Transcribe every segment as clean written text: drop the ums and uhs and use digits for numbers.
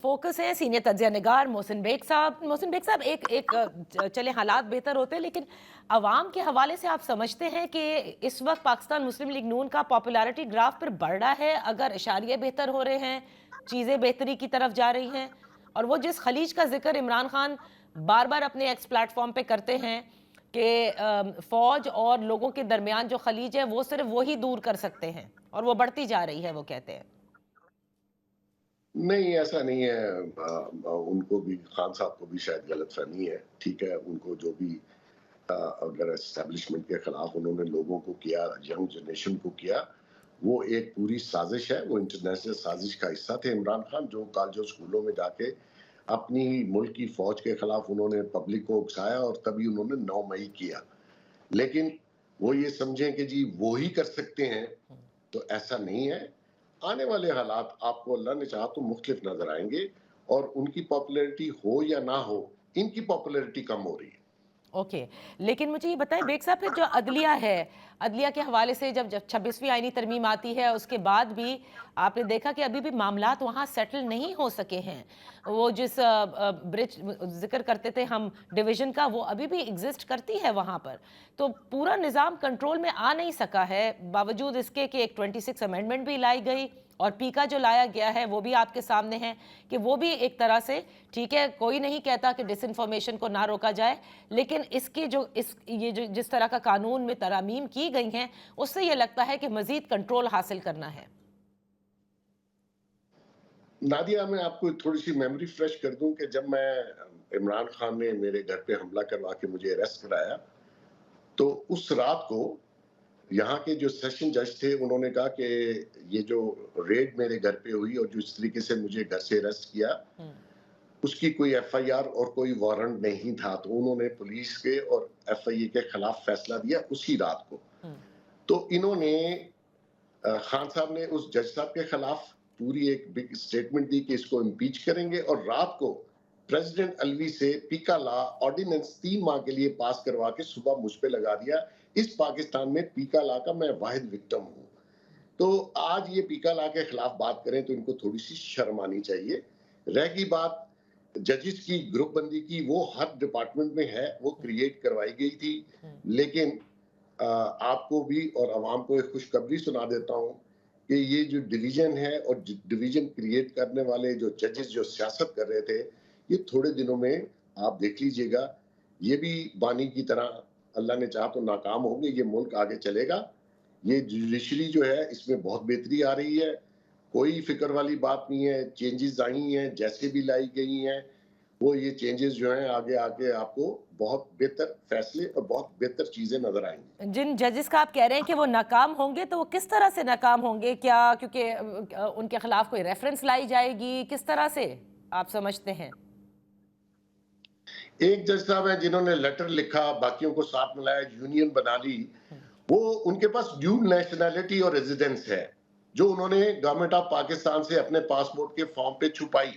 Focus है senior तज्जिया निगार Mohsin bag साहब। Mohsin bag साहब, एक एक चले हालात बेहतर होते हैं, लेकिन अवाम के हवाले से आप समझते हैं कि इस वक्त पाकिस्तान मुस्लिम लीग नून का पॉपुलैरिटी ग्राफ पर बढ़ रहा है? अगर इशारे बेहतर हो रहे हैं, चीज़ें बेहतरी की तरफ जा रही हैं, और वो जिस खलीज का जिक्र इमरान खान बार बार अपने एक्स प्लेटफॉर्म पे करते हैं कि फौज और लोगों के दरमियान जो खलीज है वो सिर्फ वही दूर कर सकते हैं, और वो बढ़ती जा रही है, वो कहते हैं। नहीं, ऐसा नहीं है। उनको भी, खान साहब को भी शायद गलतफहमी है। ठीक है, उनको जो भी अगर एस्टेब्लिशमेंट के खिलाफ उन्होंने लोगों को किया, यंग जनरेशन को किया, वो एक पूरी साजिश है। वो इंटरनेशनल साजिश का हिस्सा थे इमरान खान, जो कॉलेजों स्कूलों में जाके अपनी ही मुल्क की फौज के खिलाफ उन्होंने पब्लिक को उकसाया और तभी उन्होंने 9 मई किया। लेकिन वो ये समझें कि जी वो ही कर सकते हैं, तो ऐसा नहीं है। आने वाले हालात आपको अल्लाह ने चाहा तो मुख्तलिफ नजर आएंगे, और उनकी पॉपुलैरिटी हो या ना हो, इनकी पॉपुलैरिटी कम हो रही है। ओके, लेकिन मुझे ये बताएं बेग साहब, फिर जो अदलिया है, अदलिया के हवाले से जब जब 26वीं आईनी तरमीम आती है, उसके बाद भी आपने देखा कि अभी भी मामलात वहाँ सेटल नहीं हो सके हैं। वो जिस ब्रिज जिक्र करते थे हम डिवीज़न का, वो अभी भी एग्जिस्ट करती है वहाँ पर। तो पूरा निज़ाम कंट्रोल में आ नहीं सका है, बावजूद इसके कि एक 26 अमेंडमेंट भी लाई गई, और पीका जो लाया गया है वो भी आपके सामने है कि वो भी एक तरह से ठीक है। कोई नहीं कहता कि डिसइंफॉर्मेशन को ना रोका जाए, लेकिन इसकी जो ये जो जिस तरह का कानून में तरामीम की गई हैं, उससे ये लगता है कि मजीद कंट्रोल हासिल करना है। नादिया, मैं आपको थोड़ी सी मेमोरी फ्रेश कर दूं कि जब मैं इमरान खान ने मेरे घर पे हमला करवा के मुझे अरेस्ट कराया, तो उस रात को यहाँ के जो सेशन जज थे उन्होंने कहा कि ये जो रेड मेरे घर पे हुई और जिस तरीके से मुझे घर से अरेस्ट किया, उसकी कोई एफआईआर और कोई वारंट नहीं था। तो उन्होंने पुलिस के और एफआईए के खिलाफ फैसला दिया उसी रात को। तो इन्होंने खान साहब ने उस जज साहब के खिलाफ पूरी एक बिग स्टेटमेंट दी कि इसको इम्पीच करेंगे, और रात को प्रेसिडेंट अलवी से पीका ला ऑर्डिनेंस 3 माह के लिए पास करवा के सुबह मुझ पे लगा दिया। इस पाकिस्तान में पीका ला का मैं वाहिद विक्टिम हूँ। तो आज ये पीका ला के खिलाफ बात करें तो इनको थोड़ी सी शर्म आनी चाहिए। रह गई बात जजेस की ग्रुप बंदी की, वो हर डिपार्टमेंट में है, वो क्रिएट करवाई गई थी। लेकिन आपको भी और आवाम को एक खुशखबरी सुना देता हूँ कि ये जो डिवीजन है और डिवीजन क्रिएट करने वाले जो जजेस जो सियासत कर रहे थे, ये थोड़े दिनों में आप देख लीजिएगा, ये भी बानी की तरह अल्लाह ने चाहा तो नाकाम होंगे। ये मुल्क आगे चलेगा। ये जुडिशरी जो है इसमें बहुत बेहतरी आ रही है, कोई फिक्र वाली बात नहीं है। चेंजेस आई हैं, जैसे भी लाई गई हैं, वो ये चेंजेस जो हैं आगे आगे आपको बहुत बेहतर फैसले और बहुत बेहतर चीजें नजर आएंगी। जिन जजेस का आप कह रहे हैं कि वो नाकाम होंगे, तो वो किस तरह से नाकाम होंगे? क्या क्योंकि उनके खिलाफ कोई रेफरेंस लाई जाएगी? किस तरह से आप समझते हैं? एक जज साहब है जिन्होंने लेटर लिखा, बाकियों को साथ मिलाया, यूनियन बना ली। वो उनके पास ड्यूल नेशनैलिटी और रेजिडेंस है, जो उन्होंने गवर्नमेंट ऑफ पाकिस्तान से अपने पासपोर्ट के फॉर्म पे छुपाई।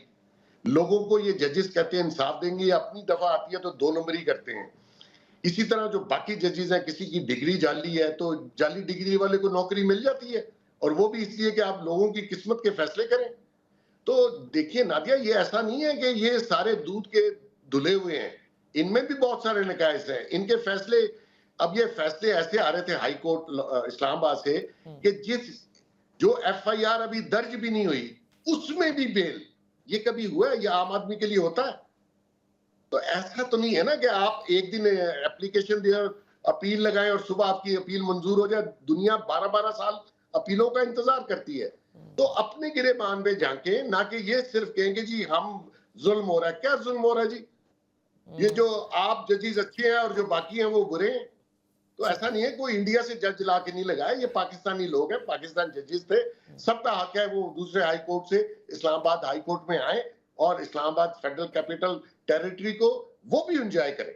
लोगों को ये जजेस कहते हैं इंसाफ देंगे, अपनी दफा आती है तो 2 नंबरी करते हैं। इसी तरह जो बाकी जजेस हैं, किसी की डिग्री जाली है तो जाली डिग्री वाले को नौकरी मिल जाती है, और वो भी इसलिए कि आप लोगों की किस्मत के फैसले करें। तो देखिए नादिया, ये ऐसा नहीं है कि ये सारे दूध के धुले हुए हैं, इनमें भी बहुत सारे नकाइस हैं। इनके फैसले, अब ये फैसले ऐसे आ रहे थे हाई कोर्ट इस्लामाबाद से कि जो एफआईआर अभी दर्ज भी नहीं हुई उसमें भी बेल। ये कभी हुआ है? ये आम आदमी के लिए होता है? तो ऐसा तो नहीं है ना कि आप एक दिन एप्लीकेशन दिया, अपील लगाएं और सुबह आपकी अपील मंजूर हो जाए। दुनिया 12-12 साल अपीलों का इंतजार करती है। तो अपने गिरेबान पे झांके, ना कि ये सिर्फ कहेंगे जी हम जुल्म हो रहा है। क्या जुल्म हो रहा है जी? ये जो आप जजेस अच्छे हैं और जो बाकी हैं वो बुरे हैं, तो ऐसा नहीं है कोई इंडिया से जज ला के नहीं लगाया। ये पाकिस्तानी लोग हैं, पाकिस्तान जजेस थे, सबका हक है वो दूसरे हाई कोर्ट से इस्लामाबाद हाई कोर्ट में आए और इस्लामाबाद फेडरल कैपिटल टेरिटरी को वो भी एंजॉय करें।